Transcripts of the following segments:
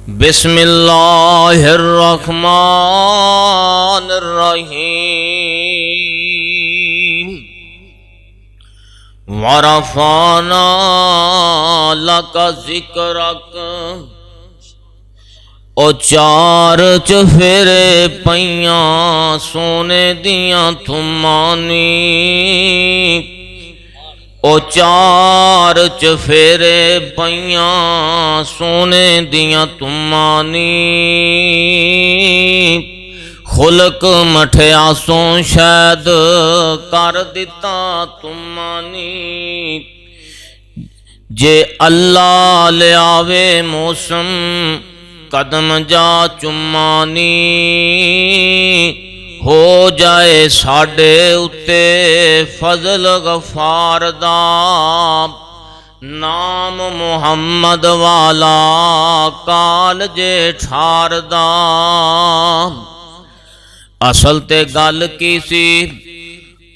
بسم اللہ الرحمن الرحیم ورفعنا لک ذکرک او چار چفیرے پیاں سونے دیاں تھمانی او چار چفیرے پیاں سونے دیاں تمانی خلق مٹھیا سوں شاید کر دیتا تمانی جے اللہ لے آوے موسم قدم جا چمانی ہو جائے ساڈے اتے فضل غفار دا نام محمد والا کال جے ٹھار دا اصل تے گل کی سی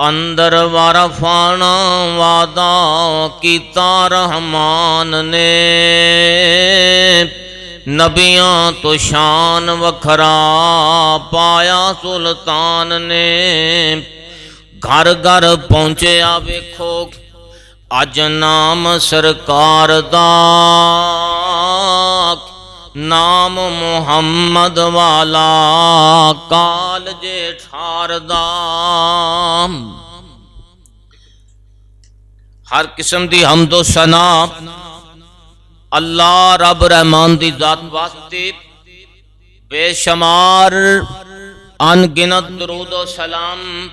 اندر ورفانا وعدہ کیتا رحمان نے نبیاں تو شان وکھرا پایا سلطان نے گھر گھر پہنچیا ویکھو اج نام سرکار دا نام محمد والا کال جے ٹھار دا ہر قسم دی حمد و ثنا اللہ رب رحمان دی ذات واسطے بے شمار ان گنت درود و سلام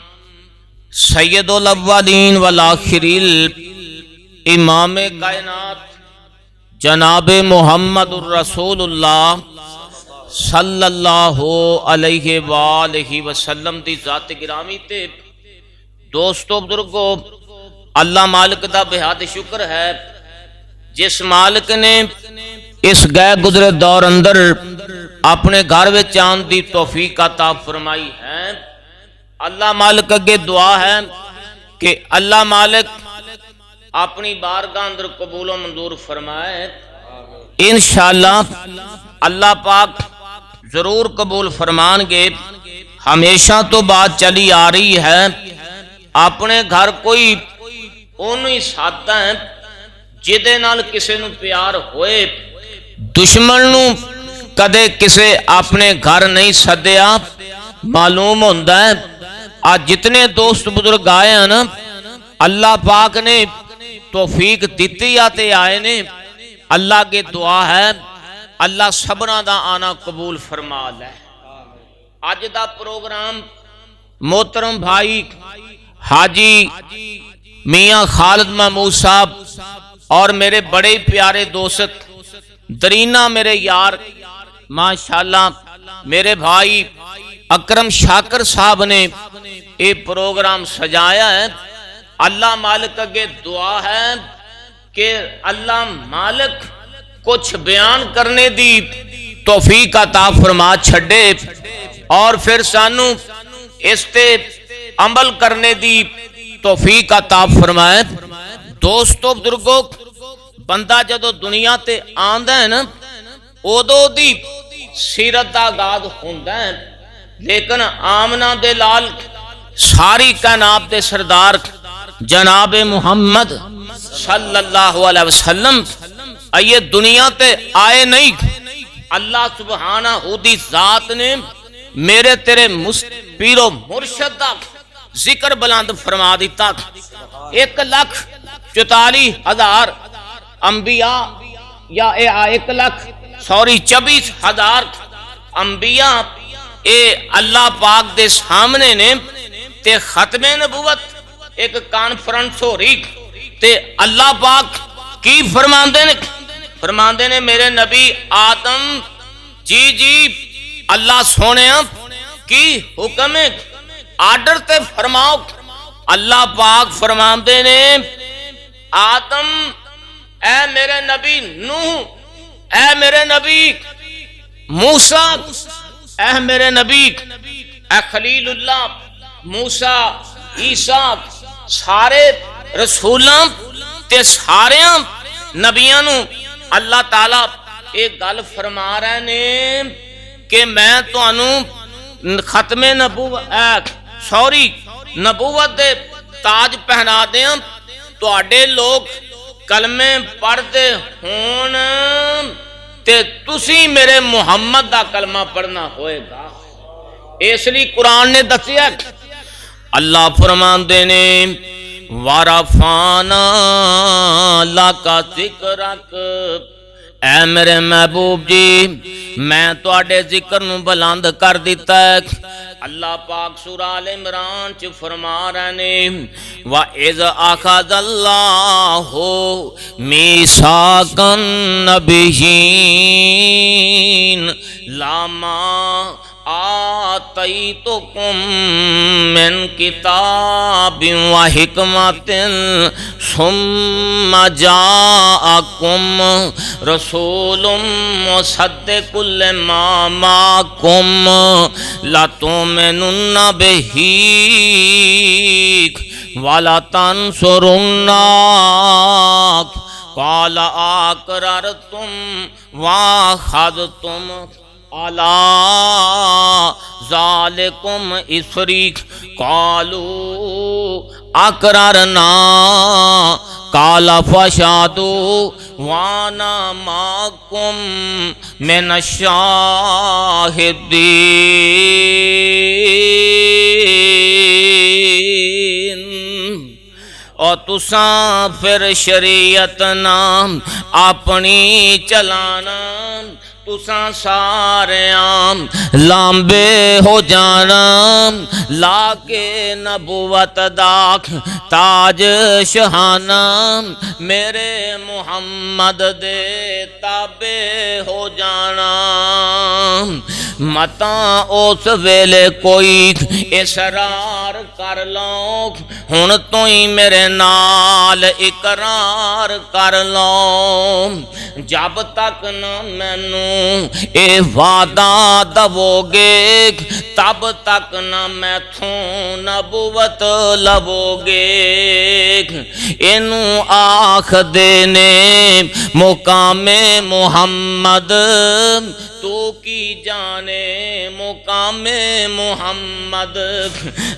سید الاولین والآخرین امام کائنات جناب محمد الرسول اللہ صلی اللہ علیہ وآلہ وسلم دی ذات گرامی تے دوستو بزرگو اللہ مالک دا بہاد شکر ہے جس مالک نے اس گئے گزرے دور اندر اپنے گھر میں چاند دی توفیق عطا فرمائی ہے اللہ مالک اگے دعا ہے کہ اللہ مالک اپنی بارگاہ اندر قبول و منظور فرمائے انشاءاللہ اللہ پاک ضرور قبول فرمان گے ہمیشہ تو بات چلی آ رہی ہے اپنے گھر کوئی انہی ساتھ ہے جدے نال کسے نو پیار ہوئے دشمن نو کدے کسے اپنے گھر نہیں سدیا معلوم ہوندہ ہے آج جتنے دوست بزرگ آئے ہیں نا اللہ پاک نے توفیق دیتی آتے آئے نے اللہ کے دعا ہے اللہ سبنا دا آنا قبول فرما لے آج دا پروگرام محترم بھائی حاجی میاں خالد محمود صاحب اور میرے بڑے پیارے دوست درینہ میرے یار ماشاءاللہ میرے بھائی اکرم شاکر صاحب نے یہ پروگرام سجایا ہے اللہ مالک اگے دعا ہے کہ اللہ مالک کچھ بیان کرنے دی توفیق عطا فرما چھڑے اور پھر سانو اس تے عمل کرنے دی توفیق عطا فرمائے دوستو بزرگو بندہ جدو دنیا تے آندہ ہے نا اودو دی سیرت دا آغاز ہوندہ ہے لیکن آمنہ دے لال ساری کائنات دے سردار جناب محمد صلی اللہ علیہ وسلم یہ دنیا تے آئے نہیں اللہ سبحانہ دی ذات نے میرے تیرے پیر و مرشد دا ذکر بلند فرما دیتا 1,44,000 انبیاء یا 1,24,000 انبیاء اے اللہ پاک دے سامنے نے تے ختم نبوت ایک کانفرنس ہو رہی تے اللہ پاک کی فرماندے نے میرے نبی آدم جی اللہ سونے کی حکم آرڈر تے فرماؤ اللہ پاک فرماندے نے آدم اے میرے نبی نوح اے میرے نبی موسیٰ اے میرے نبی اے خلیل اللہ موسیٰ عیسیٰ سارے رسولاں تے ساریاں نبیاں نو اللہ تعالی یہ گل فرما رہے نے کہ میں تانوں ختم نبوت دے تاج پہنا دیاں تواڈے لوگ کلمے پڑھتے ہون تے تسی میرے محمد دا کلمہ پڑھنا ہوئے گا. اس لیے قرآن نے دسیا اللہ فرماندے نے وَرَفَعْنَا لَكَ ذِكْرَكَ اے میرے محبوب جی میں تواڈے ذکر نو بلند کر دیتا ہے. اللہ پاک سورہ آل عمران چ فرما رہے نے وَإِذْ أَخَذَ اللَّهُ مِيثَاقَ النَّبِيِّينَ لَمَّا آتَيْتُكُم مِّن كِتَابٍ وَحِكْمَةٍ ثُمَّ جَاءَكُمْ رَسُولٌ مُصَدِّقٌ لِّمَا مَعَكُمْ لَتُؤْمِنُنَّ بِهِ وَلَتَنصُرُنَّهُ قَالَ أَقْرَرْتُمْ وَأَخَذْتُمْ عَلَى ذَلِكُمْ إِصْرِي قَالُوا أَقْرَرْنَا قَالَ فَاشْهَدُوا وَأَنَا مَعَكُمْ مِنَ الشَّاهِدِينَ. اور تساں پھر شریعت نام اپنی چلانا تساں سارے عام لامبے ہو جانا لا کے نبوت داخ تاج شہانہ میرے محمد دے تابع ہو جانا. متاں اس ویلے کوئی اصرار کر لو ہن تو ہی میرے نال اقرار کر لو جب تک نہ مینوں اے وعدہ دو گے تب تک نہ میں تھوں نبوت لبو گے. اینوں آکھ دینے مقام محمد تو کی جانے مقام محمد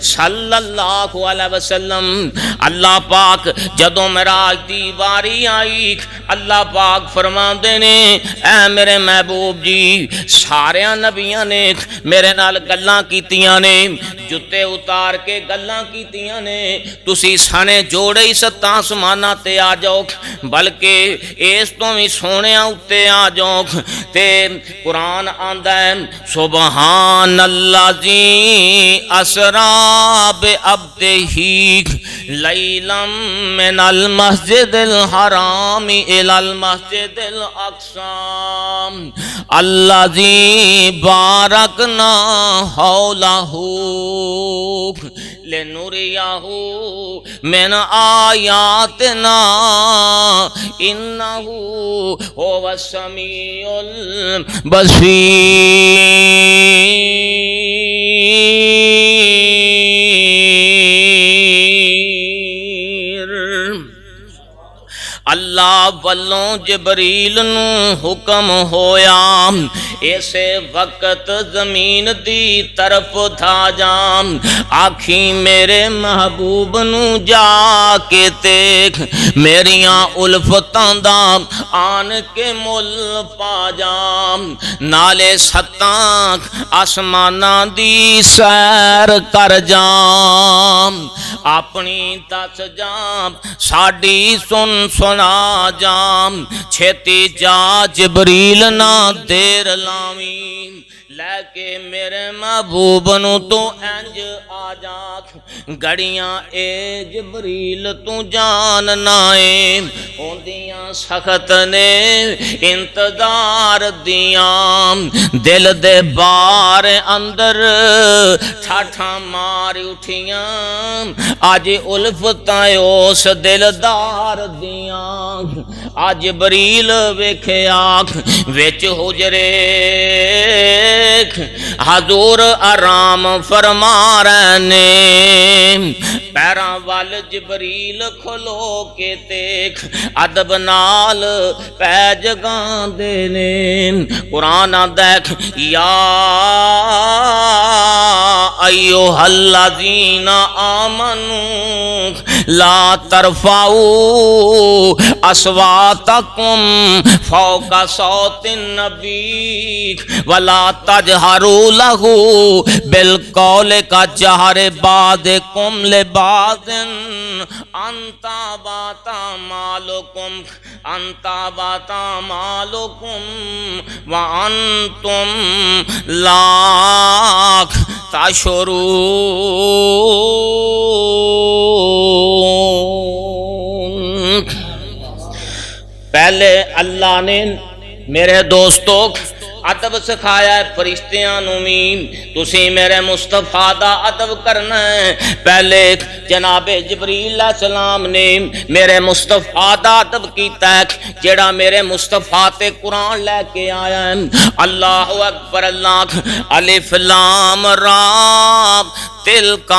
صلی اللہ علیہ وسلم. اللہ پاک جدوں معراج دی واری آئی اللہ پاک فرماندے نے اے میرے محبوب جی سارے نبیاں نے میرے نال گلاں کیتیاں نے جُتے اتار کے گلاں کیتیاں نے تسی سانے جوڑے ہی ستاں آسماناں تے آ جاؤ بلکہ اس تو بھی سونیاں اُتے آ جاؤ تے قرآن آندا ہے سبحان الذی اسریٰ بعبدہ لیلا من المسجد الحرام الی المسجد الاقصی الذی بارکنا حولہ لنریہ من آیاتنا انہ هو السمیع البصیر. اللہ والوں جبریل نو حکم ہویا اسے وقت زمین دی طرف تھا جام آکھی میرے محبوب نو جا کے دیکھ میریاں الفتاں دا آن کے مل پا جام نالے ستاں آسماناں دی سیر کر جام اپنی دس جام ساڈی سن سنا جام چھتی جا جبریل نہ دیر لاویں لے کے میرے محبوب نو تو انج آ جاک گڑیاں اے جبریل تو جان نائے ہوندیاں سخت نے انتظار دیاں دل دے بار اندر ٹھاٹھا مار اٹھیاں آج الفتاں اس دلدار دیاں آج جبریل ویکھے آکھ وچ حجرے حضور آرام فرما رہے نے پیراں وال جبریل کھلو کے دیکھ ادب نال پے جگاندے نے قرآن دیکھ یا ایھا الذین آمنوا لا ترفعوا اصواتکم فوق صوت النبی ولا تجہروا لہ بالقول کجہر بعضکم لبعض ان تحبط اعمالکم وانتم لا تشعرون۔ پہلے اللہ نے میرے دوستو ادب سکھایا ہے فرشتیاں نو بھی تسی میرے مصطفیٰ دا ادب کرنا ہے۔ پہلے جناب جبریل علیہ السلام نے میرے مصطفیٰ دا ادب کیتا ہے جیڑا میرے مصطفیٰ تے قرآن لے کے آیا ہے۔ اللہ اکبر اللہ الف لام را تلک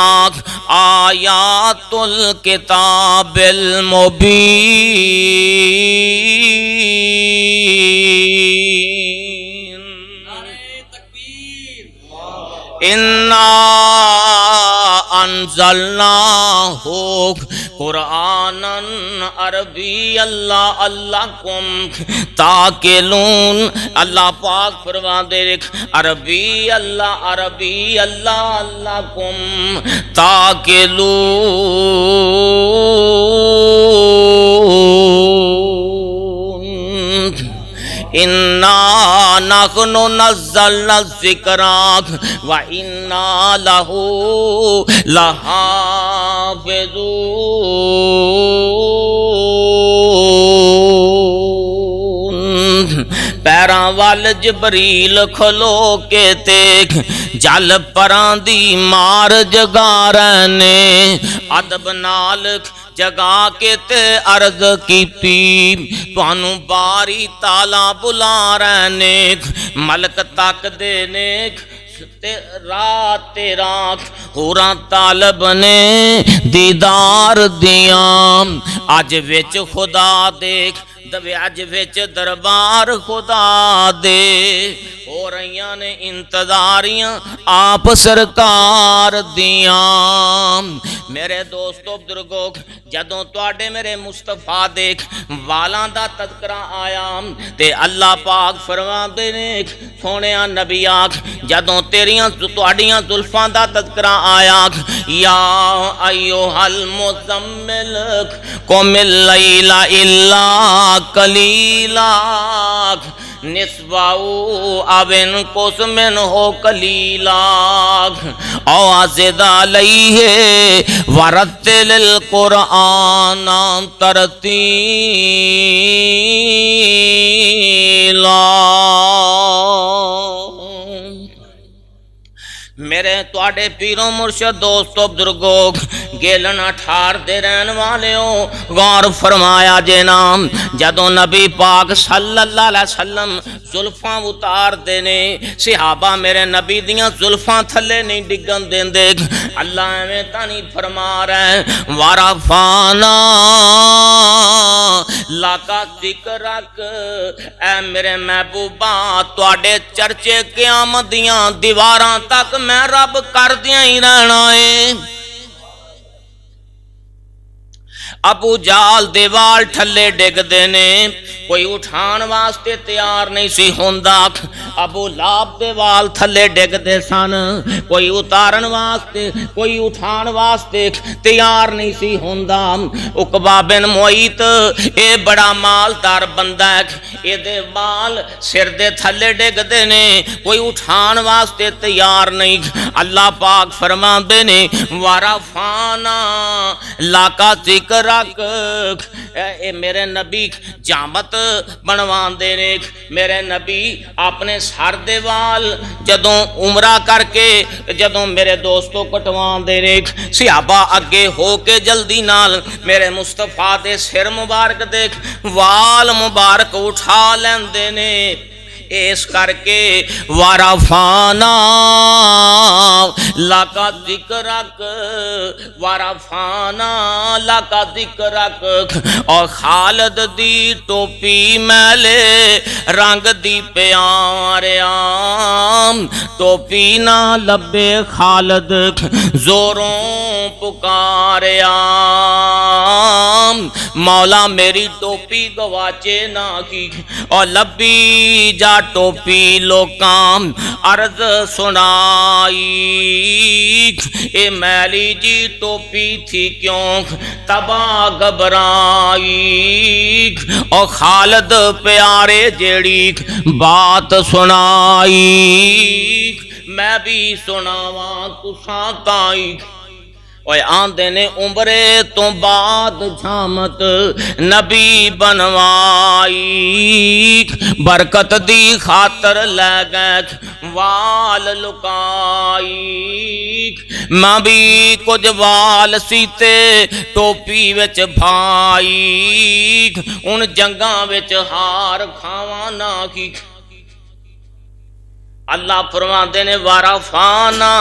آیات الکتاب المبین اِنَّا انزلناہ قرآنًا عربی اللہ لَکُمْ تَعْقِلُونَ۔ اللہ پاک فرماتے ہیں عربی اللہ لَکُمْ تَعْقِلُونَ۔ اِنَّا نَحْنُ نَزَّلْنَا الذِّکْرَ وَإِنَّا لَهُ لَحَافِظُونَ۔ پیراں وال جبریل کھلو کے دیکھ جل پراں دی مار جگا رہے نے ادب نال جگا کے تے عرض کیتی تانوں باری تالا بلا رہے نے ملک تک دے نے رات تیرا ہوراں طالب نے دیدار دیاں اج وچ خدا دیکھ اج وچ دربار خدا دے ہو رہیاں نے انتظاریاں آپ سرکار دیاں۔ میرے دوستو بزرگو جدوں تواڈے میرے مصطفیٰ دیکھ والاں دا تذکرہ آیا تے اللہ پاک فرماندے نے سونیا نبی آکھ جدوں تیریاں تواڈیاں زلفاں دا تذکرہ آیا یا ایھا المزمل قم اللیل الا قلیلا نصفہ او انقص منہ قلیلا او زد علیہ ورتل القرآن ترتیلا۔ میرے تواڈے پیروں مرشد دوستو بزرگو گیلن اٹھار دے رہن والیوں غور فرمایا جے نام جدوں نبی پاک صلی اللہ علیہ وسلم زلفاں اتار دینے صحابہ میرے نبی دیاں زلفاں تھلے نہیں ڈگن دین دے اللہ میں تانی فرما رہے وَرَفَعْنَا لَكَ ذِکْرَکَ اے میرے محبوبہ تواڈے چرچے قیامت دیاں دیواراں تک میں رب کر دیاں ہی رہنا ہے۔ ابو جال دیوال ٹھلے ڈگ دینے کوئی اٹھان واسطے تیار نہیں سی ہوندا ابو لاب دیوال تھلے ڈگ دے سن کوئی اتارن واسطے کوئی اٹھان واسطے تیار نہیں سی ہوندا۔ عقبہ بن معیط اے بڑا مالدار بندہ ہے اے دے بال سر دے تھلے ڈگ دینے کوئی اٹھان واسطے تیار نہیں۔ اللہ پاک فرماندے نے وَرَفَعْنَا لَكَ ذِکْرَکَ اے میرے نبی جامت بنوان دے نے میرے نبی اپنے سر دے وال جدوں عمرہ کر کے جدوں میرے دوستوں کٹوان دے نے صحابہ اگے ہو کے جلدی نال میرے مصطفیٰ دے سر مبارک دیکھ وال مبارک اٹھا لیندے نے اس کر کے ورفعنا لک ذکرک، ورفعنا لک ذکرک، اور خالد دی ٹوپی میلے رنگ دی پیاریاں، ٹوپی نہ لبے خالد زوروں پکاریا، مولا میری ٹوپی گواچے نہ کی، اور لبی جا ٹوپی لوکاں عرض سنائی، اے میلی جی ٹوپی تھی کیوں تباہ گھبرائی، اور خالد پیارے جیڑی بات سنائی میں بھی سناواں تساں تائی، اوے آندے نے عمرے تو بعد جھامت نبی بنوائی، برکت دی خاطر لے گئے وال لکائی، میں بھی کچھ وال سیتے ٹوپی وچ بھائی، ان جنگاں وچ ہار کھاواں نہ کی، اللہ فرماندے نے ورفعنا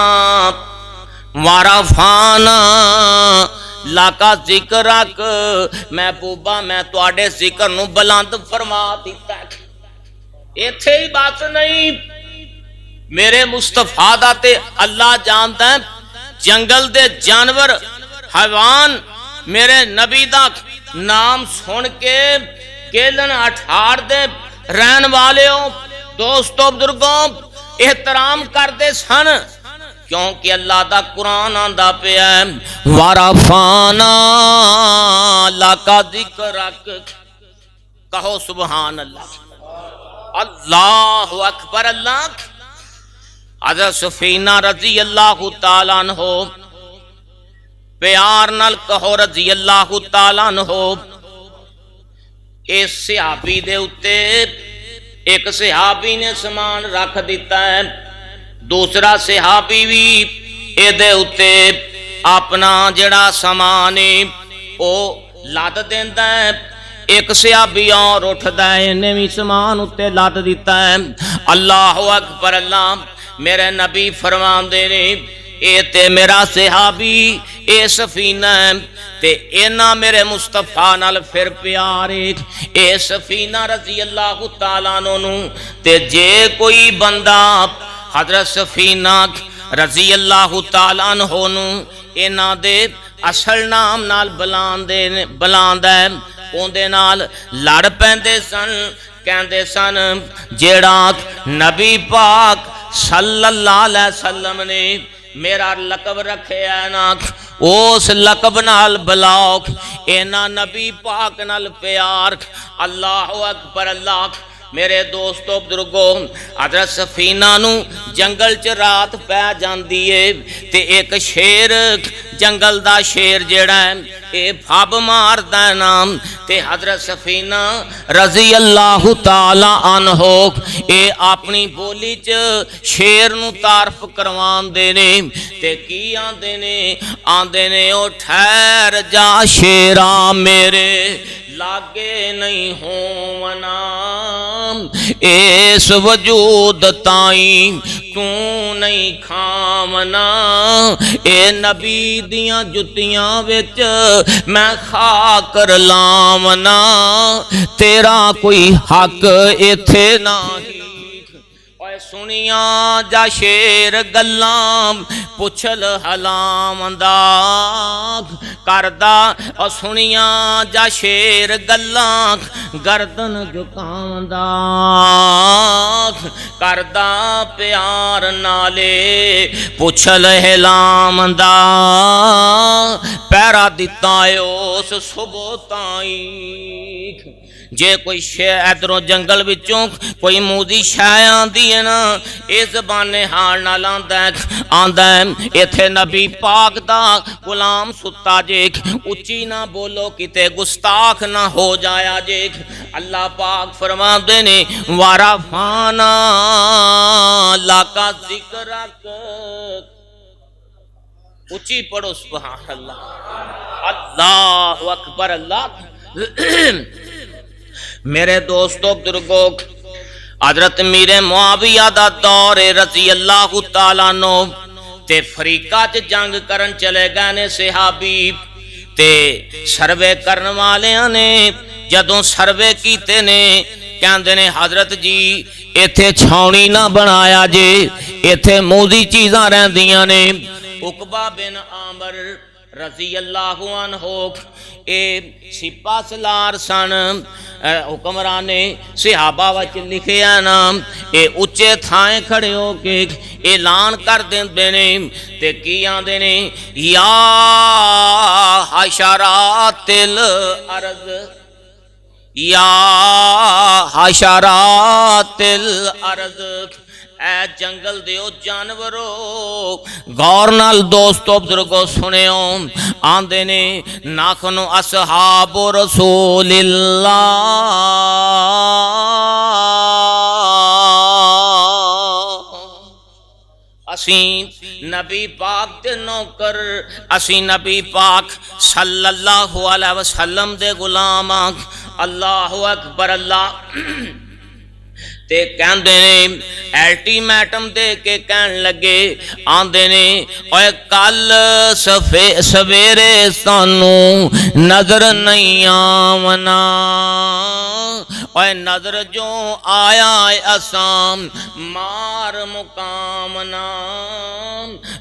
ورفعنا لک ذکرک، میں پوبا میں تواڈے ذکر نو بلند فرما دیتا ہے۔ ایتھے ہی بات نہیں، میرے مصطفیٰ دا تے اللہ جانتا ہے، جنگل دے جانور حیوان میرے نبی دا نام سن کے کیلن اٹھار دے رہن والے ہو دوستو بزرگوں احترام کر دے سن، کیونکہ اللہ دا قرآن آندہ پہ ہے ورفعنا لک ذکرک، کہو سبحان اللہ، اللہ اکبر اللہ۔ حضرت سفینہ رضی اللہ تعالیٰ عنہ، پیار نال کہو رضی اللہ تعالیٰ عنہ، اس صحابی دے اتے ایک صحابی نے سامان رکھ دیتا ہے، دوسرا صحابی بھی اے دے اتے اپنا جڑا سامان او لاد دیندا ہے، ایک صحابی اور اٹھدا ہے انہیں بھی سامان اتے لاد دیتا ہے، اللہ اکبر اللہ۔ میرے نبی فرماندے نے اے تے میرا صحابی اے سفینہ ہے تے اینا میرے مصطفیٰ نال پھر پیارے، اے سفینہ رضی اللہ تعالیٰ عنہ تے جے کوئی بندہ حضرت سفینہ رضی اللہ تعالیٰ عنہ اینا دے اصل نام نال بلاند ہے، اون دے نال لڑ پیندے سن، کہندے سن جیڑا نبی پاک صلی اللہ علیہ وسلم نے میرا لقب رکھے ہے نا، اس لقب نال بلاؤ، اینا نبی پاک نال پیار، اللہ اکبر اللہ۔ میرے دوستو بزرگو حضرت سفینہ نو جنگل چ رات پہ جاندی ہے تے ایک شیر جنگل دا شیر جیڑا ہے اے بھاب ماردا ہے نام تے حضرت سفینہ رضی اللہ تعالی عنہ اے اپنی بولی چ شیر نو تعارف کروان دے نے تے کی آندے نے او ٹھہر جا شیراں میرے لاگے نہیں ہونا، اس وجود تائیں تو نہیں کھامنا، اے نبی دیاں جتیاں وچ میں خاکر لامنا، تیرا کوئی حق ایتھے نہیں۔ سنیاں جا شیر گلاں پچھل حلام دا کردہ، اور سنیاں جا شیر گلاں گردن جھکام دا کردہ، پیار نالے پچھل حلام دا پیرا دیتا ہے اس صبح تائیں۔ جے کوئی شے ادھروں جنگل وچوں کوئی موزی شے آندی ہے نا، اے زبان حال نال آندا ہے ایتھے نبی پاک دا غلام ستا جے، اچھی نہ بولو کتے گستاخ نہ ہو جایا جے۔ اللہ پاک فرماندے نے ورفعنا لک ذکرک، اچھی پڑھو سبحان اللہ، اللہ اکبر اللہ۔ میرے دوستو بزرگوں حضرت میر معاویہ دا دور رضی اللہ تعالیٰ عنہ تے فریقہ چ جنگ کرن چلے گئے نے صحابی تے سروے کرن والیاں نے جدوں سروے کیتے نے کہندے نے حضرت جی ایتھے چھاؤنی نہ بنایا جے ایتھے موزی چیزاں رہندیاں نے عقبہ بن عامر رضی اللہ عنہ اے سپاہ سالار سن حکمران صحابہ وچ لکھیا نام اے اچے تھائیں کھڑے ہو کے اعلان کر دیندے نے تے کی آندے نے یا حشرات الارض یا حشرات الارض اے جنگل دیو جانورو غور نال دوستو بزرگو سنیو آندے نے ناخنو اصحاب رسول اللہ اسیں نبی پاک دے نوکر اسیں نبی پاک صلی اللہ علیہ وسلم دے غلام اللہ اکبر اللہ تے کہندے نے الٹیمیٹم دے کے کہن لگے آندے نے اوے کل سویرے سانو نظر نہیں آونا اوے نظر جو آیا اسام مار مقامنا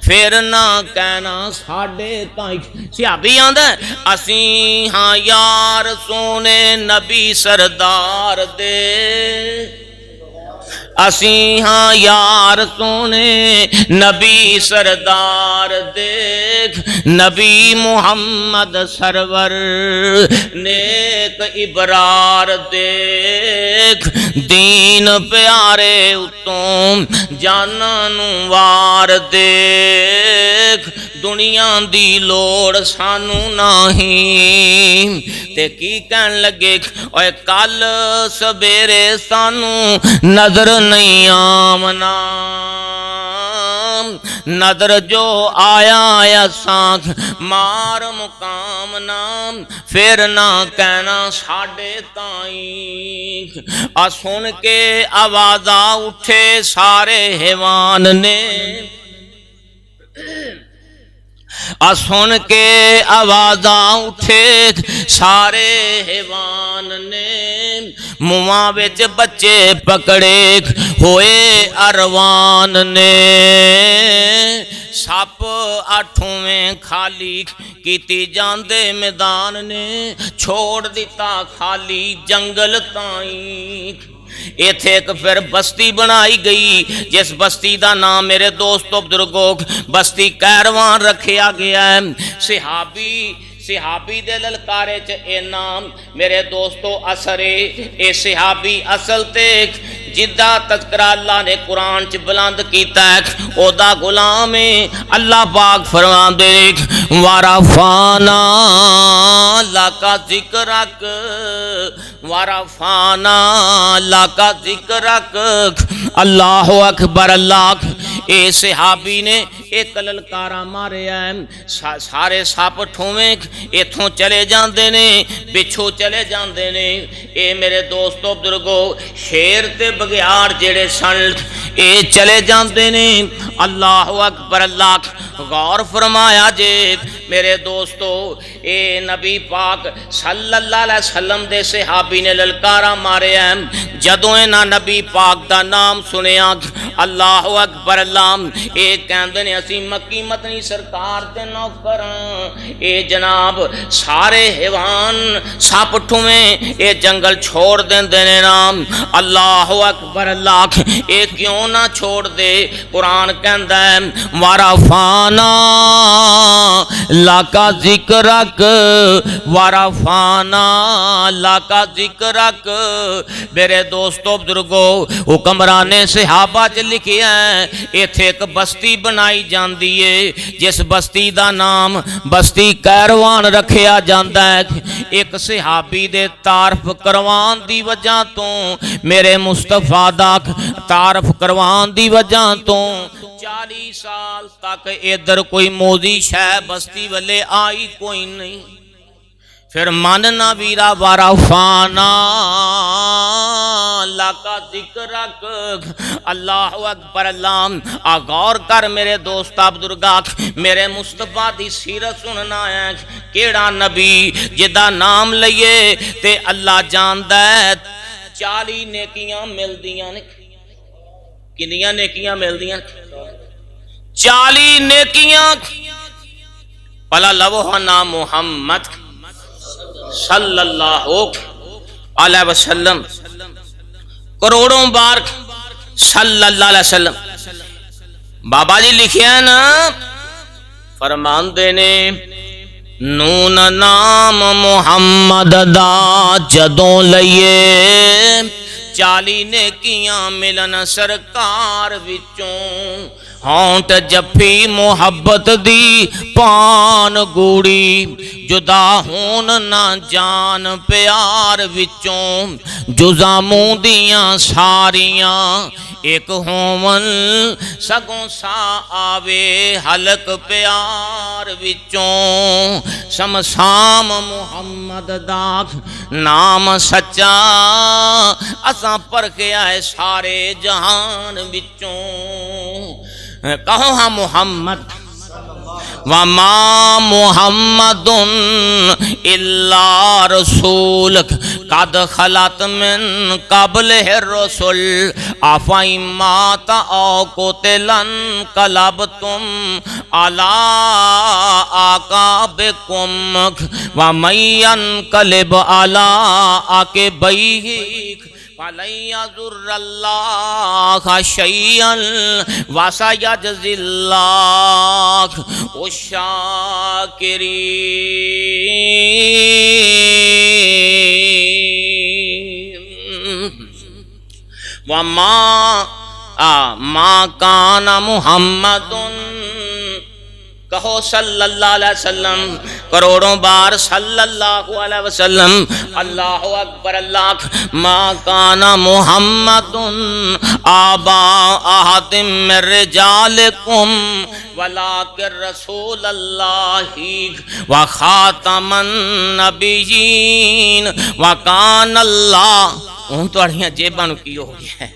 پھر نہ کہنا ساڈے تائیں صحابی آندا اسیں ہاں یار سونے نبی سردار دے اسیں ہاں یار سونے نبی سردار دیکھ نبی محمد سرور نیک ابرار دیکھ دین پیارے اتوں جانن وار دیکھ دنیا دی لوڑ سانو نہیں تے کی کہن لگے اوے کل سویرے سانو نظر نہیں آمنا نظر جو آیا سانکھ مار مقام نام پھر نہ کہنا ساڈے تائیں سن کے آوازاں اٹھے سارے حیوان نے سن کے آوازاں اٹھے سارے حیوان نے منہاں وچ بچے پکڑے ہوئے اروان نے سپ اٹھویں خالی کیتی جاندے میدان نے چھوڑ دیتا خالی جنگل تائیں ایتھے ایک پھر بستی بنائی گئی جس بستی دا نام میرے دوستو بزرگوں بستی کیروان رکھیا گیا ہے صحابی دے للکارے چ اے نام میرے دوستو اثرے اے صحابی اصل تے جدہ تذکرہ اللہ نے قرآن چ بلند کیتا ہے او دا غلام ہے اللہ پاک فرمان دے وَرَفَعْنَا لَكَ ذِكْرَكَ وَرَفَعْنَا لَكَ ذِكْرَكَ اللہ اکبر اللہ اے صحابی نے ایک للکارا مارے ہیں سارے ساپ ٹھویں ایتھوں چلے جاندے نے بچھو چلے جاندے نے اے میرے دوستو بزرگو شیر تے بگیار جڑے سن اے چلے جاندے نے اللہ اکبر اللہ غور فرمایا جے میرے دوستو اے نبی پاک صلی اللہ علیہ وسلم دے صحابی نے للکارا مارے ہیں جدوں انہاں نبی پاک دا نام سنیا اللہ اکبر اللہ اے کہندے نے اسی مکی مدنی سرکار تے نوکراں اے جناب سارے حیوان سپ ٹھویں اے جنگل چھوڑ دیندے نے نام اللہ اکبر اللہ اے کیوں نہ چھوڑ دے قرآن کہندا ہے وَرَفَعْنَا لَكَ ذِكْرَكَ وَرَفَعْنَا لَكَ ذِكْرَكَ میرے دوستو بزرگو حکمران صحابہ چ لکھیا ہے ایتھے ایک بستی بنائی جاندی ہے جس بستی دا نام بستی کیروان رکھیا جاندا ہے ایک صحابی دے تعارف کروان دی وجہ تو میرے مصطفیٰ دا تعارف کروان دی وجہ تو 40 سال تک ادھر کوئی موزی شہ بستی والے آئی کوئی نہیں پھر ماننا ویرا وارا فانا لاکا ذکر رکھ اللہ اکبر اللہ غور کر میرے دوست بزرگا میرے مصطفیٰ دی سیرت سننا ہے کیڑا نبی جدا نام لئیے تے اللہ جاندہ ہے 40 نیکیاں مل دیاں کنیاں نیکیاں مل دیاں 40 نیکیاں پلا لوہ نام محمد صلی اللہ علیہ وسلم کروڑوں بار صلی اللہ علیہ وسلم بابا جی لکھے ہیں نا فرمان دینے نون نام محمد دا جدوں لئیے 40 نیکیاں ملن سرکار وچوں ہونٹ جفی محبت دی پان گوڑی جدا ہون نہ جان پیار وچوں جزا منہ دیاں ساریاں ایک ہومن سگوں سا آوے حلق پیار وچوں سمسام محمد دا نام سچا اساں پرکھے آئے سارے جہان وچوں کہو ہاں محمد وما محمد الا رسول قد خلت من قبل الرسل افئن مات او قتل انقلبتم على اعقابكم ومن ينقلب على عقبيه فَلَن يَضُرَّ اللَّهَ شَيْئًا وَسَيَجْزِي اللَّهُ الشَّاكِرِينَ وَمَا كَانَ مُحَمَّدٌ کہو صلی اللہ علیہ وسلم کروڑوں بار صلی اللہ علیہ وسلم اللہ اکبر اللہ ما کان محمد آبا احد من رجالکم ولکن رسول اللہ وخاتم النبیین وکان اللہ ان تو اڑیاں جیباں کی ہو گیا ہے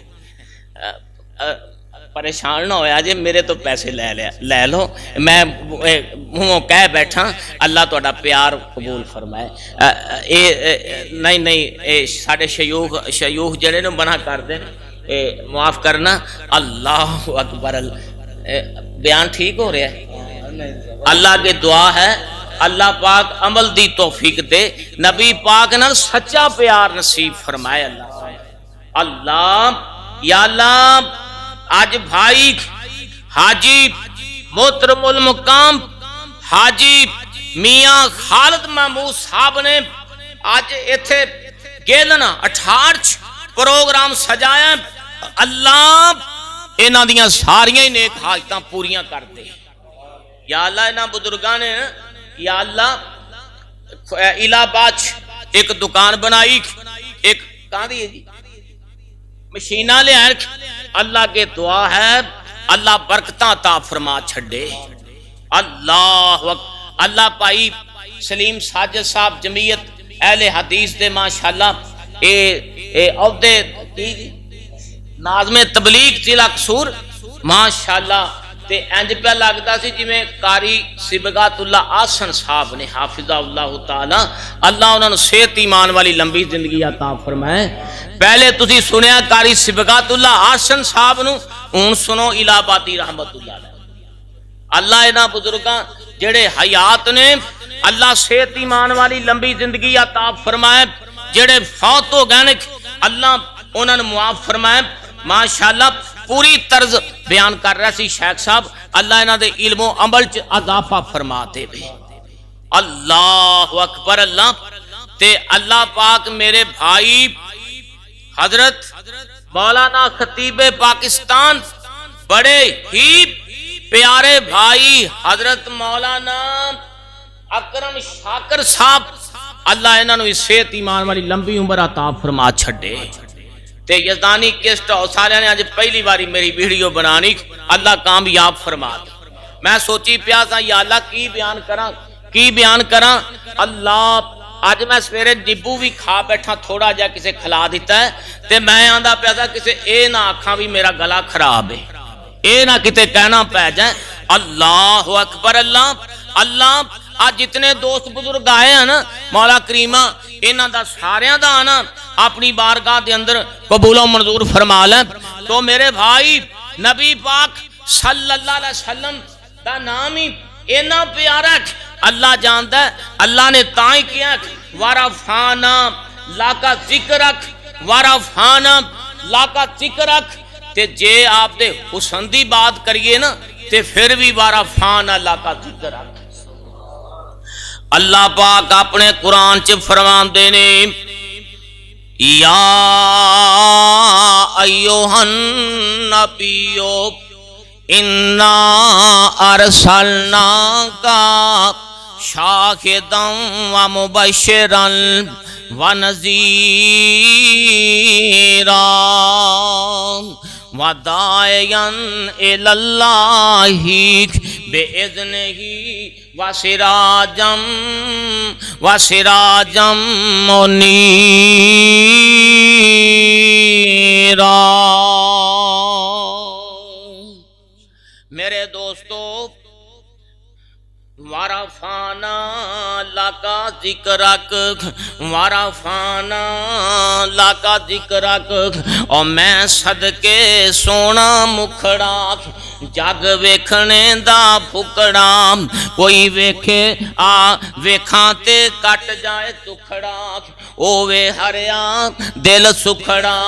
پریشان نہ ہویا جی میرے تو پیسے لے لو میں منہ کہہ بیٹھا اللہ تہاڈا پیار قبول فرمائے نہیں ساڈے شیوخ جڑے نو منع کر دے معاف کرنا اللہ اکبر بیان ٹھیک ہو رہا ہے اللہ کی دعا ہے اللہ پاک عمل دی توفیق دے نبی پاک نال سچا پیار نصیب فرمائے اللہ یا اللہ آج بھائی حاجی محترم المقام حاجی میاں خالد محمود صاحب نے آج ایتھے گیلنا 68 پروگرام سجایا اللہ انہاں دیاں ساریاں نیک حاجتاں پوریاں کر دے یا اللہ انہاں بزرگاں نے یا اللہ الہ باچ ایک دکان بنائی ایک کہاں دی ہے جی مشینہ لے آئے اللہ کے دعا ہے اللہ برکتاں عطا فرما چھڑے اللہ پائی سلیم ساجد صاحب جمعیت اہل حدیث دے ماشاءاللہ اے عہدے ناظم تبلیغ ضلع قصور ماشاءاللہ تے انج پہ لگتا سی جی میں قاری صبغات اللہ آسن صاحب نے حافظہ اللہ تعالی اللہ انہوں نے صحت ایمان والی لمبی زندگی عطا فرمائے پہلے تسی سنیا قاری صبغات اللہ آسن صاحب نو اون سنو الہ آبادی رحمت اللہ علیہ اللہ انہاں بزرگاں جڑے حیات نے اللہ صحت ایمان والی لمبی زندگی عطا فرمائے جڑے فوت ہو گئے اللہ انہوں نے معاف فرمائے ماشاءاللہ پوری طرز بیان کر رہا سی شیخ صاحب اللہ انہاں دے علم و عمل چ اضافہ فرما دے وے اللہ اکبر اللہ تے اللہ پاک میرے بھائی حضرت مولانا خطیب پاکستان بڑے ہی پیارے بھائی حضرت مولانا اکرم شاکر صاحب اللہ انہاں نو صحت ایمان والی لمبی عمر عطا فرما چھڈے تے یزدانی کیسٹ سارے نے آج پہلی باری میری ویڈیو بنانی اللہ کامیاب فرما دے میں سوچی پیا سا یا اللہ کی بیان کراں اللہ اج میں سویرے نیبو بھی کھا بیٹھا تھوڑا جا کسے کھلا دیتا ہے تے میں آندا پیا تھا کسے اے نہ آکھاں بھی میرا گلا خراب ہے، اے نہ کتے کہنا پہ جائے۔ اللہ اکبر، اللہ اللہ۔ آج جتنے دوست بزرگ آئے ہیں نا مولا کریمہ انہاں دا ساریاں دا آنا اپنی بارگاہ دے اندر قبول و منظور فرما لیں۔ تو میرے بھائی نبی پاک صلی اللہ علیہ وسلم دا نام ہی اینا پیارا ہے، اللہ جانتا ہے، اللہ نے تائیں کیا وَرَفَعْنَا لَكَ ذِكْرَكَ وَرَفَعْنَا لَكَ ذِكْرَكَ۔ تے جے آپ دے حسن دی بات کریے نا تے پھر بھی وَرَفَعْنَا لَكَ ذِكْرَكَ۔ اللہ پاک اپنے قرآن چ فرماندے نے یا ایھا النبی انا ارسلناک شاہدا ومبشرا ونذیرا وداعیا الی اللہ بإذنہ وسراجا منیرا۔ میرے دوستو وَرَفَعْنَا لَكَ ذِكْرَكَ وَرَفَعْنَا لَكَ ذِكْرَكَ، اور میں صدقے سونا مکھڑا جگ ویکھنے دا پھکڑا، کوئی ویکھے آ ویکھاں تے کٹ جائے ٹکڑا، اوے ہریا دل سکھڑا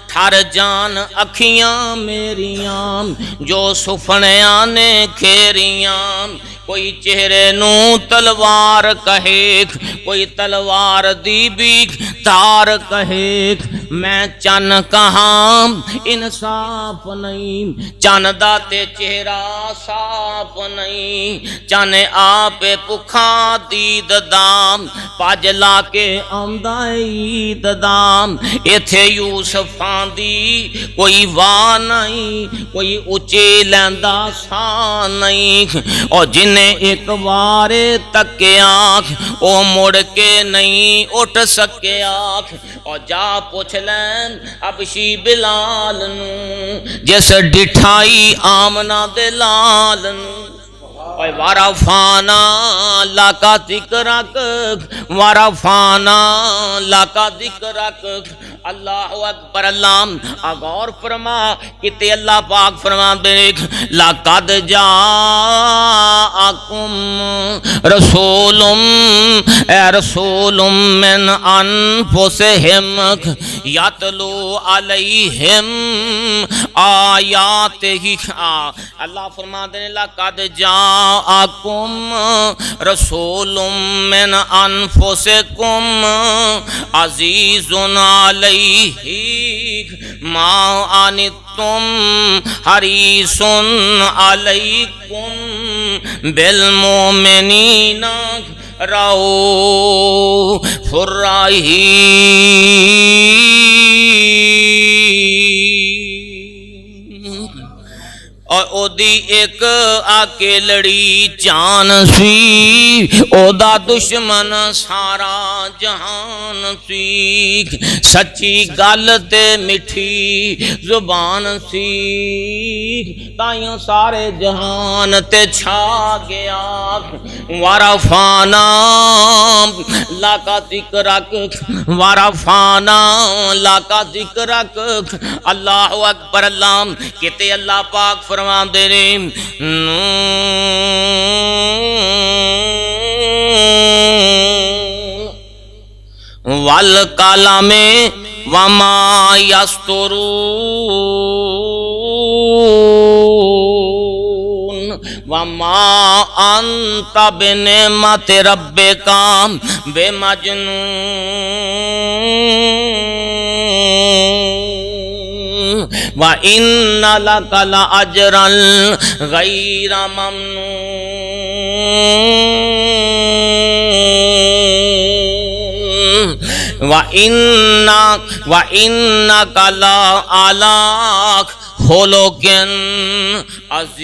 ٹھر جان اکھیاں میریاں جو سفنیاں نے کھیریاں، کوئی چہرے نو تلوار کہے کوئی تلوار دی بھی تار کہے، میں چن کہاں انصاف نہیں، چن دا تے چہرہ صاف نہیں، چن آپ پکھا دید دام پاج لا کے آمدہ عید دام، ایتھے یوسفاں دی کوئی واہ نہیں، کوئی اچے لیندہ سا نہیں، اور جنہیں ایک بارے تکے آنکھ او مڑ کے نہیں اٹھ سکے آنکھ، اور جا پوچھ لیں ابشی بلال نو جس ڈٹھائی آمنہ دلال نو۔ وَرَفَعْنَا لَكَ ذِكْرَكَ وَرَفَعْنَا لَكَ ذِكْرَكَ۔ اللہ اکبر، اللہ غور فرما کتے اللہ پاک فرما دے لَقَدْ جَاءَكُمْ رَسُولٌ رَسُولٌ مِّنْ أَنفُسِهِمْ يَتْلُو عَلَيْهِمْ آیاتِهِ۔ اللہ فرما دے لَقَدْ جاءکم رسول من انفسکم عزیز علیہ ما عنتم حریص علیکم بالمؤمنین رؤوف رحیم۔ اور او دی ایک آکے لڑی جان سی، او دا دشمن سارا جہان سی، سچی گل تے مٹھی زبان سی، تائیوں سارے جہان تے چھا گیا۔ وَرَفَعْنَا لَكَ ذِكْرَكَ وَرَفَعْنَا لَكَ ذِكْرَكَ۔ اللہ اکبر، اللہ کہتے اللہ پاک فرما دے رہے وَالْقَلَمِ وَمَا يَسْطُرُونَ وَمَا أَنْتَ بِنِعْمَتِ رَبِّكَ بِمَجْنُونٍ وَإِنَّ لَكَ لَأَجْرًا غَيْرَ مَمْنُونٍ وَإِنَّكَ لَعَلَىٰ خُلُقٍ عَظِيمٍ۔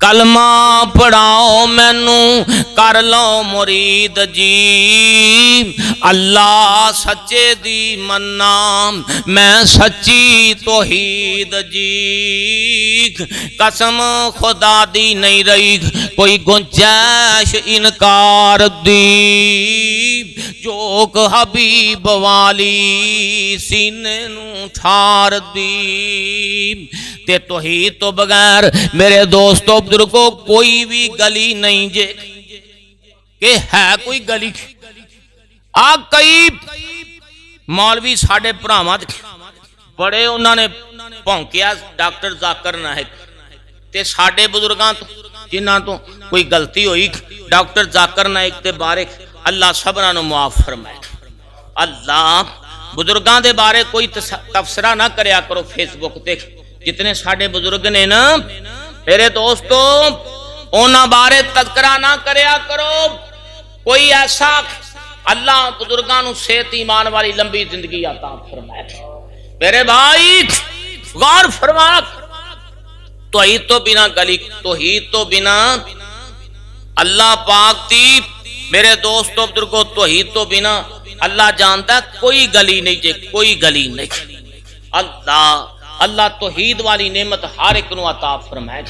کلمہ پڑھاؤ مینو کر لو مرید جی اللہ سچے دی منا میں سچی توحید جی قسم خدا دی نہیں رہی کوئی گنجائش انکار دی جوک حبیب والی سینے نو ٹھار دی تے توحید تو بغیر میرے دوستو بزرگو کوئی بھی گلی نہیں جے کہ ہے کوئی گلی کئی مولوی ساڑھے پرامات بڑے انہوں نے پونکیا ڈاکٹر ذاکر نائک تے ساڑھے بزرگاں تو جنہاں تو کوئی غلطی ہوئی ڈاکٹر ذاکر نائک تے بارے اللہ سبرانو معاف فرمائے اللہ بزرگاں دے بارے کوئی تفسرہ نہ کریا کرو فیس بک تے جتنے ساڑھے بزرگ نے نا میرے دوستو اونا بارے تذکرہ نہ کریا کرو کوئی ایسا اللہ بزرگانو صحت ایمان والی لمبی زندگی عطا فرمائے میرے بھائی غور فرما توحید تو بنا گلی توحید تو بنا اللہ پاک دی میرے دوستو بزرگو توحید تو بنا اللہ جانتا ہے کوئی گلی نہیں جے کوئی گلی نہیں اللہ توحید والی نعمت ہر ایک نو عطا فرمائے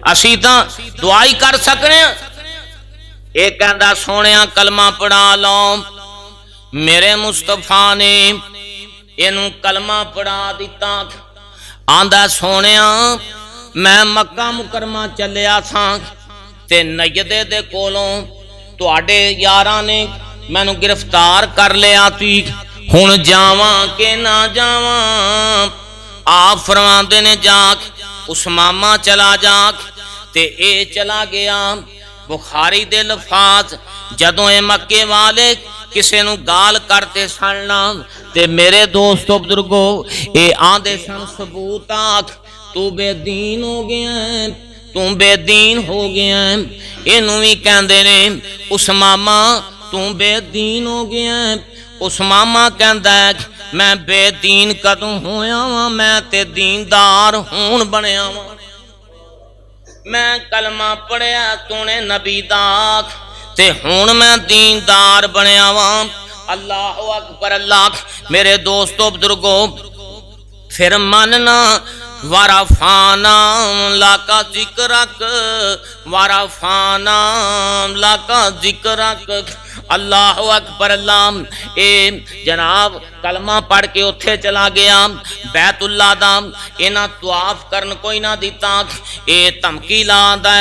اسی تاں دعائی کر سکنے ایک کہندہ سونیاں کلمہ پڑھا لو میرے مصطفیٰ نے انہوں کلمہ پڑھا دیتا آندہ سونیاں میں مکہ مکرمہ چلیا تھا تے نیدے دے کولوں تو آڑے یاراں نے میں نو گرفتار کر لیا تھی ہن جاواں کے نہ جاواں آپ فرماندے نے جاک اس ماما چلا جاک تے اے چلا گیا بخاری دے لفاظ جدوں اے مکے والے کسے نو گال کرتے سننا تے میرے دوستو بزرگو اے آندے سن ثبوت آکھ تو بے دین ہو گیا ہے تو بے دین ہو گیا ہے انہوں ہی کہندے نے اس ماما تو بے دین ہو گیا ہے اس ماما کہندہ ہے میں بے دین کدوں ہویا ہوں میں تے دیندار ہون بنیا ہوں میں کلمہ پڑھیا تو نے نبی داک تے ہون میں دیندار بنیا ہوں اللہ اکبر اللہ میرے دوستو بزرگو پھر مننا ورفانا لاکا ذکرک ورفانا لاکا ذکرک اللہ اکبر اللہ اے جناب کلمہ پڑھ کے اتھے چلا گیا بیت اللہ دا اینا طواف کرن کوئی نہ دیتا اے تمکیل آندہ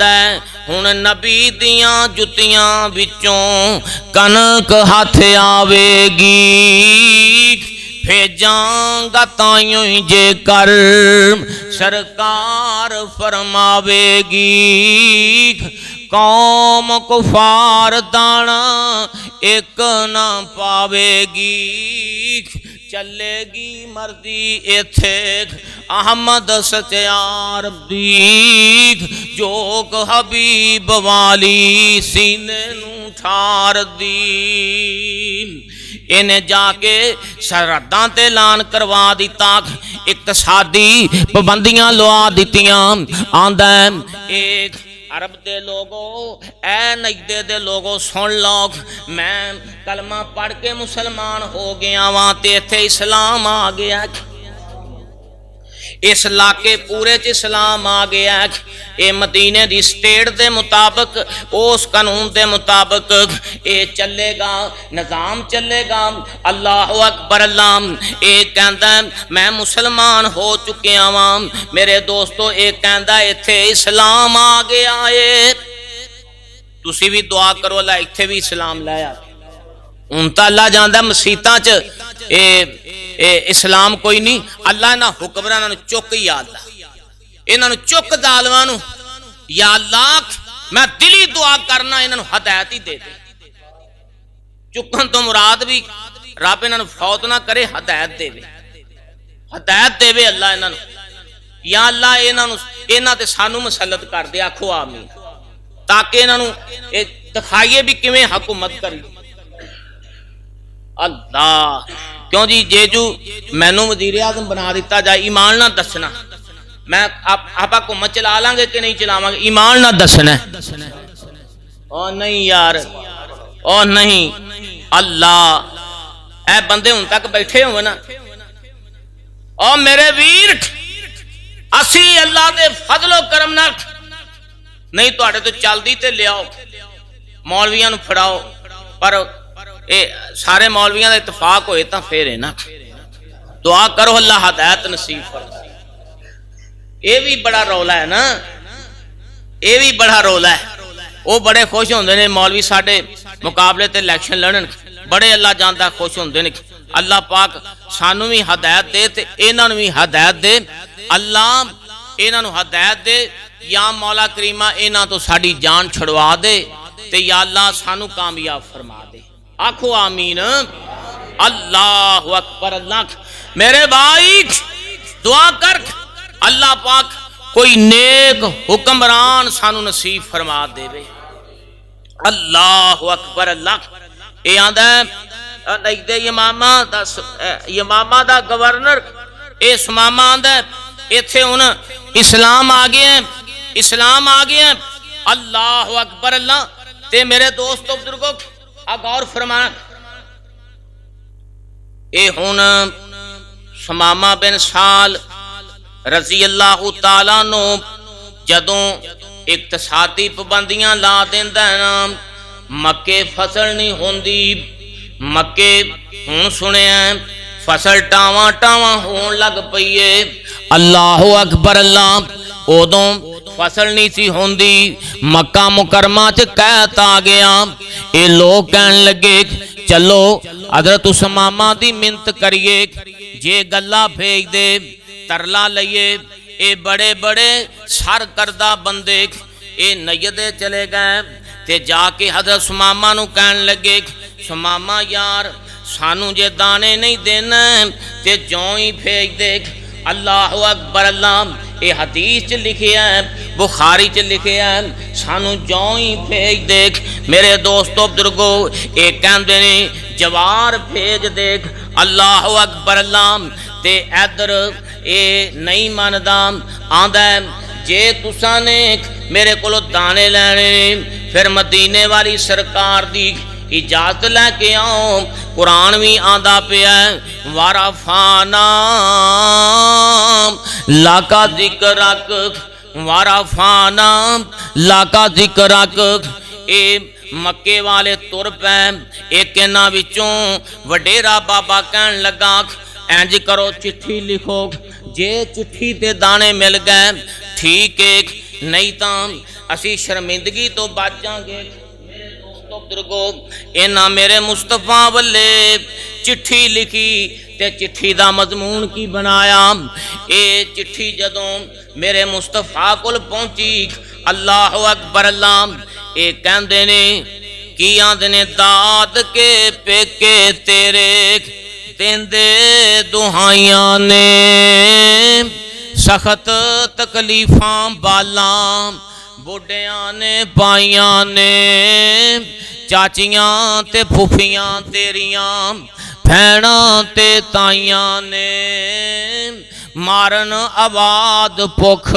ہے ہن نبی دیاں جتیاں بچوں کنک ہاتھ آوے گی بھیجاں گا تائیوں جے کر سرکار فرماوے گی قوم کفار دانا ایک نہ پاوے گی چلے گی مرضی ایتھے احمد سچیار دیکھ جوک حبیب والی سینے نو ٹھار دی انہیں جا کے سرحداں تے اعلان کروا دیتا اقتصادی پابندیاں لوا دیتیاں آندہ ایک عرب دے لوگو اے نجدے دے لوگو سن لوگ میں کلمہ پڑھ کے مسلمان ہو گیا وہاں تے تھے اسلام آ گیا اس علاقے پورے چ اسلام آ گیا اے مدینے دی سٹیٹ دے مطابق اس قانون دے مطابق اے چلے گا نظام چلے گا اللہ اکبر اللہ اے کہندا میں مسلمان ہو چکیا ہاں میرے دوستو اے کہندا ایتھے اسلام آ گیا اے تسی بھی دعا کرو اللہ ایتھے بھی اسلام لایا ہن تا اللہ جاندا مسیتاں چ اسلام کوئی نہیں اللہ نہ حکمراناں نوں چک یا اللہ انہاں نوں چک ظالماں نوں یا اللہ میں دلی دعا کرنا انہاں نوں ہدایت ہی دے دے چکن تو مراد بھی رب انہاں نوں فوت نہ کرے ہدایت دے وے اللہ انہاں نوں یا اللہ انہاں تے سانو مسلط کر دے آکھو آمین تاکہ انہاں نوں دکھائیے بھی کیویں حکومت کری اللہ کیوں جی جے جو مینوں وزیر اعظم بنا دیتا جائے ایمان نہ دسنا میں آپ کو میں چلا لیں گے کہ نہیں چلاواں گے؟ ایمان نہ دسنا او نہیں یار، او نہیں اللہ اے بندے ہن تک بیٹھے ہو نا، او میرے ویر اسی اللہ دے فضل و کرم نال نہیں تواڈے تو چلدی تے لیاؤ، مولویاں نو پھڑاؤ، پر اے سارے مولویاں دا اتفاق ہوئے تاں پھر ہے نا، دعا کرو اللہ ہدایت نصیب فرمائے۔ اے بھی بڑا رولا ہے نا، اے بھی بڑا رولا ہے، وہ بڑے خوش ہوندے نے مولوی ساڈے مقابلے تے الیکشن لڑن، بڑے اللہ جاندا خوش ہوندے نے۔ اللہ پاک سانو بھی ہدایت دے تے انہاں نوں بھی ہدایت دے، اللہ انہاں نوں ہدایت دے، یا مولا کریمہ انہاں تو ساڈی جان چھڑوا دے تے یا اللہ سانو کامیاب فرما دے، آکھو آمین۔ اللہ اکبر، اللہ میرے بھائی دعا کر اللہ پاک کوئی نیک حکمران سانو نصیب فرما دے بے۔ اللہ اکبر، اللہ اے آندا ہے دے یمامہ دا گورنر اس ماما آندا ہے ایتھے ہن اسلام آ گیا ہے، اسلام آ گیا ہے۔ اللہ اکبر، اللہ تے میرے دوستو بزرگو غور فرمانا، اے ہن سمامہ بن سال رضی اللہ تعالیٰ نو جدوں اقتصادی پابندیاں لا دیندا ہے نا، مکے فصل نہیں ہوندی، مکے ہن سنیا فصل ٹاواں ٹاواں ہون لگ پئیے۔ اللہ اکبر، اللہ اودوں فصل نہیں سی ہوندی، مکہ مکرمہ چ قحط آ گیا، اے لوگ کہن لگے چلو حضرت سمامہ دی منت کریے، جے گلا بھیج دے ترلا لئیے۔ اے بڑے بڑے سر کردہ بندے اے نیدے چلے گئے تے جا کے حضرت سمامہ نو کہن لگے سمامہ یار سانو جے دانے نہیں دینا تے جوں ہی بھیج دے۔ اللہ اکبر، اللہ اے حدیث چ لکھے ہیں، بخاری چ لکھے ہیں، سانو جوں ہی بھیج دے۔ میرے دوستو بزرگو اے کہندے نے جوار بھیج دے۔ اللہ اکبر، اللہ تے ادھر اے نہیں مندا، آندا ہے جے تساں نے میرے کولو دانے لینے پھر مدینے والی سرکار دی اجازت لے کے آؤ۔ قرآن بھی آندا پیا ہے وَرَفَعْنَا لَكَ ذِكْرَكَ وَرَفَعْنَا لَكَ ذِكْرَكَ۔ اے مکے والے تر پے، ایک انہاں وچوں وڈیرا بابا کہن لگا انج کرو چٹھی لکھو، جے چٹھی تے دانے مل گئے ٹھیک ہے، نہیں تاں اسی شرمندگی تو بچ جاں گے۔ میرے دوستو بزرگو انہاں میرے مصطفیٰ والے چٹھی لکھی تے چٹھی دا مضمون کی بنایا۔ اے چٹھی جدوں میرے مصطفیٰ کول پہنچی، اللہ اکبر، اللہ اے کہندے نے کی آندے نے داد کے پیکے تیرے دیندے دہائیاں نے، سخت تکلیفاں بالاں بوڑیاں نے پائیاں نے، چاچیاں تے پھوپھیاں تیریاں بھیناں تے تائیاں نے، مارن آباد پکھ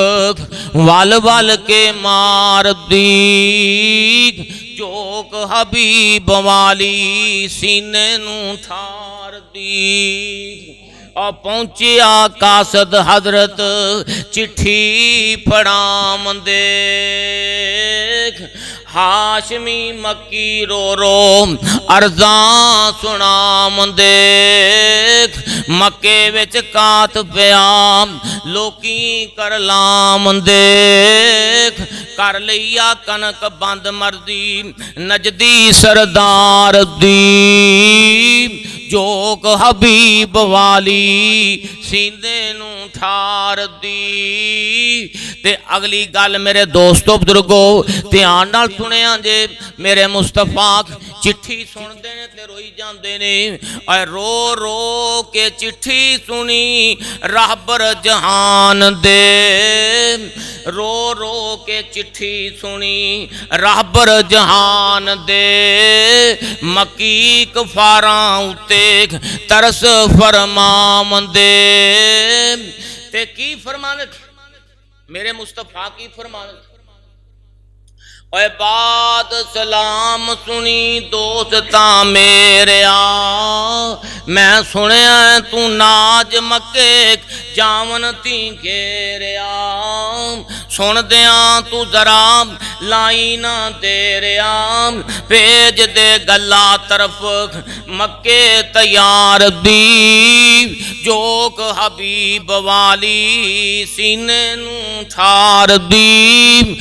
ول ول کے مار دی، جوک حبیب والی سینے نو ٹھار دی۔ اور پہنچیا قاصد حضرت چٹھی پڑھام دیکھ، ہاشمی مکی رو رو عرضاں سنام دیکھ، مکے وچ کات پیام لوکی کر لام دیکھ، کر لیا کنک بند مردی نجدی سردار دی، جوک حبیب والی سیندے نو ٹھار دی۔ تے اگلی گل میرے دوستو بزرگو دھیان نال سنیا جے، میرے مصطفیٰ چٹھی سن دے نے تے روئی جاندے نے، اے رو رو کے چٹھی سنی راہبر جہان دے، رو رو کے چٹھی سنی راہبر جہان دے، مکی کفاراں اتے ترس فرمام دے۔ تے کی فرمانے میرے مصطفیٰ کی فرمان اے بات سلام سنی دوستا میرے میں سنیا تو ناج مکے جاون تی گھیریا سن دیاں تو ذرا لائی نہ دیریا بھیج دے گلا طرف مکے تیار دی جوک حبیب والی سینے نو ٹھار دی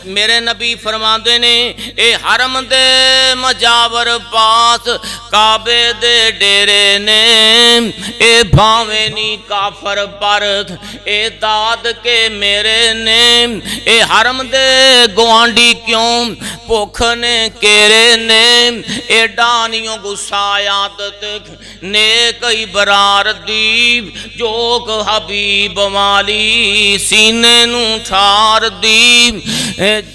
میرے نبی فرما دے نے اے حرم دے مجاور پاس کعبے دے ڈیرے نے اے بھاویں نی کافر پر اے داد کے میرے نے اے حرم دے گوانڈی کیوں پوکھ نے کیرے نے اے ڈانیوں گسایات نیک برار دی جوک حبیب والی سینے نو ٹھار دی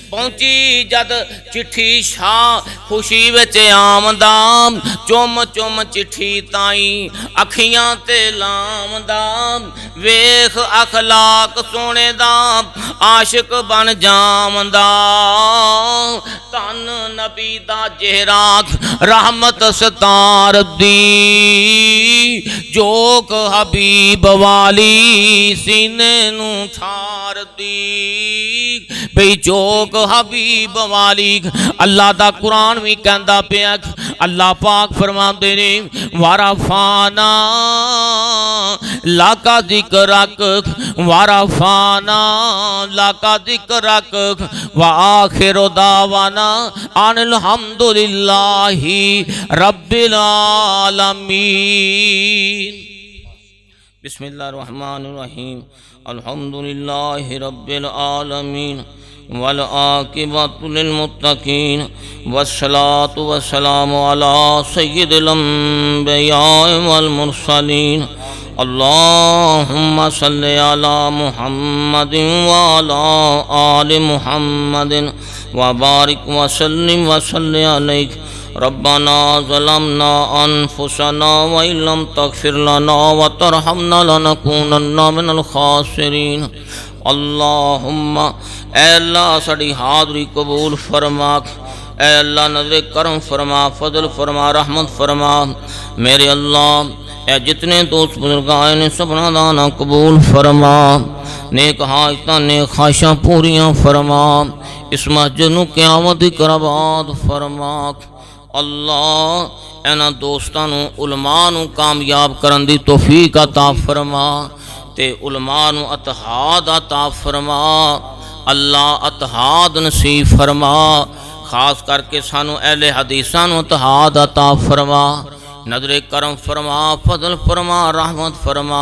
پہنچی جد چٹھی شاہ خوشی وچ آمدام چوم چوم چٹھی تائیں اکھیاں تے لامدام ویخ اخلاق سونے دام عاشق بن جامدام تن نبی دا چہراک رحمت ستار دی جوک حبیب والی سینے نو ٹھار دی بھئی جوک حبیب والی اللہ دا قرآن بھی کہندہ پیا اللہ پاک فرما دے نے وَرَفَعْنَا لَكَ ذِكْرَكَ وَرَفَعْنَا لَكَ ذِكْرَكَ وَآخِرُ دَعْوَانَا أَنِ الْحَمْدُ لِلَّهِ رَبِّ الْعَالَمِينَ بسم اللہ الرحمن الرحیم الحمدللہ رب العالمین والعاقبۃ للمتقین والصلاة والسلام علی سید الانبیاء والمرسلین اللہم صلی علی محمد وعلی آل محمد وبارک وسلم وصلی علیہ ربنا ظلمنا انفسنا وإن لم تغفر لنا وترحمنا لنكونن من الخاسرین اللہم اے اللہ سڑی حاضری قبول فرما اے اللہ نظر کرم فرما فضل فرما رحمت فرما میرے اللہ اے جتنے دوست بزرگ آئے نے سبنا دانا قبول فرما نیک حاجتاں نیک خواہشاں پوریاں فرما اس مسجد نو قیامت کرباد فرما اللہ اینا دوستانو علماء نو کامیاب کرن دی توفیق عطا فرما تے علماء نو اتحاد عطا فرما اللہ اتحاد نصیب فرما خاص کر کے سانو اہل حدیثان نو اتحاد عطا فرما نظر کرم فرما فضل فرما رحمت فرما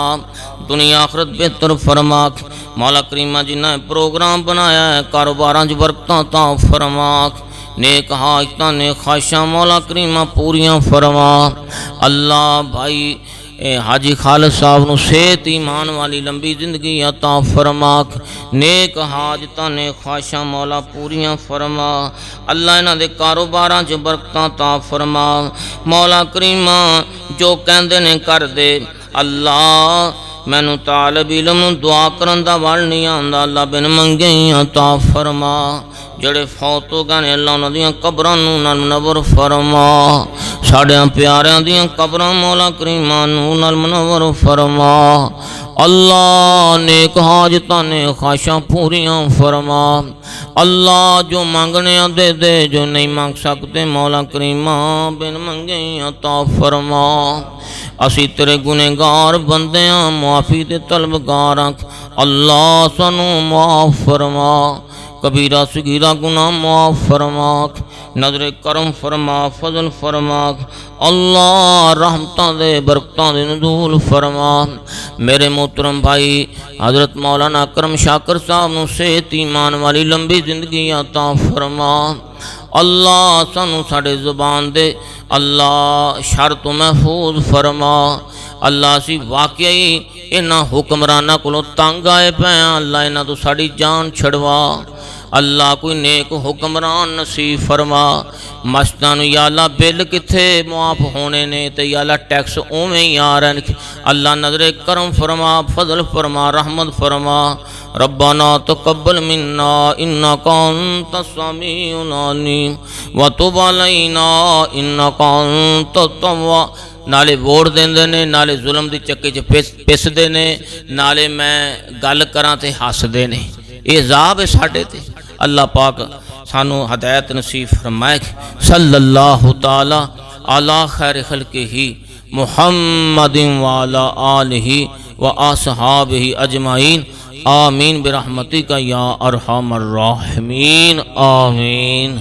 دنیا آخرت بہتر فرما مولا کریمہ جنہ پروگرام بنایا ہے کاروباراں جو برکتاں عطا فرما نیک حاجتاں نیک خواہشاں مولا کریمہ پوریاں فرما اللہ بھائی حاجی خالد صاحب نو صحت ایمان والی لمبی زندگی عطا فرما نیک حاجتاں نیک خواہشاں مولا پوریاں فرما اللہ انہاں دے کاروباراں چ برکتاں عطا فرما مولا کریمہ جو کہندے نے کر دے اللہ مینوں طالب علم دعا کرن دا وال نہیں آندا اللہ بن منگے عطا فرما جڑے فوت ہو گئے اللہ انہاں دیاں قبراں نو نال منور فرما ساڈیاں پیاریاں دیاں قبراں مولا کریمہ نو نال منور فرما اللہ نیک حاجتاں نیک خواہشاں پوریاں فرما اللہ جو مانگنے دے دے جو نہیں مانگ سکتے مولا کریمہ بن منگے عطا فرما اسی تیرے گنہگار بندیاں معافی دے طلبگاراں اللہ سنو معاف فرما کبیرہ صغیرہ گناہ معاف فرما نظر کرم فرما فضل فرما اللہ رحمتاں دے برکتاں دے نزول فرما میرے محترم بھائی حضرت مولانا اکرم شاکر صاحب نو صحت ایمان والی لمبی زندگی عطا فرما اللہ سانو ساڑے زبان دے اللہ شر تو محفوظ فرما اللہ سی واقعی انہاں حکمرانہ کلو تنگ آئے پہ اللہ انہاں تو ساڑی جان چھڑوا اللہ کوئی نیک حکمران نصیب فرما مشتان یا اللہ بل کتھے معاف ہونے نے تے یا اللہ ٹیکس اوویں ہی آ رہے ہیں اللہ نظر کرم فرما فضل فرما رحمت فرما ربنا تقبل منا انک انت السمیع العلیم وتب علینا انک انت التواب نالے ووٹ دیندے نے نالے ظلم دی چکے چ پس دے نے نالے میں گل کراں تے ہس دے نے یہ عذاب ہے ساڈے تے اللہ پاک سانو ہدایت نصیب فرمائے صلی اللہ تعالی علی خیر خلقہ محمد وعلی آلہ واصحابہ اجمعین آمین برحمتک یا ارحم الراحمین آمین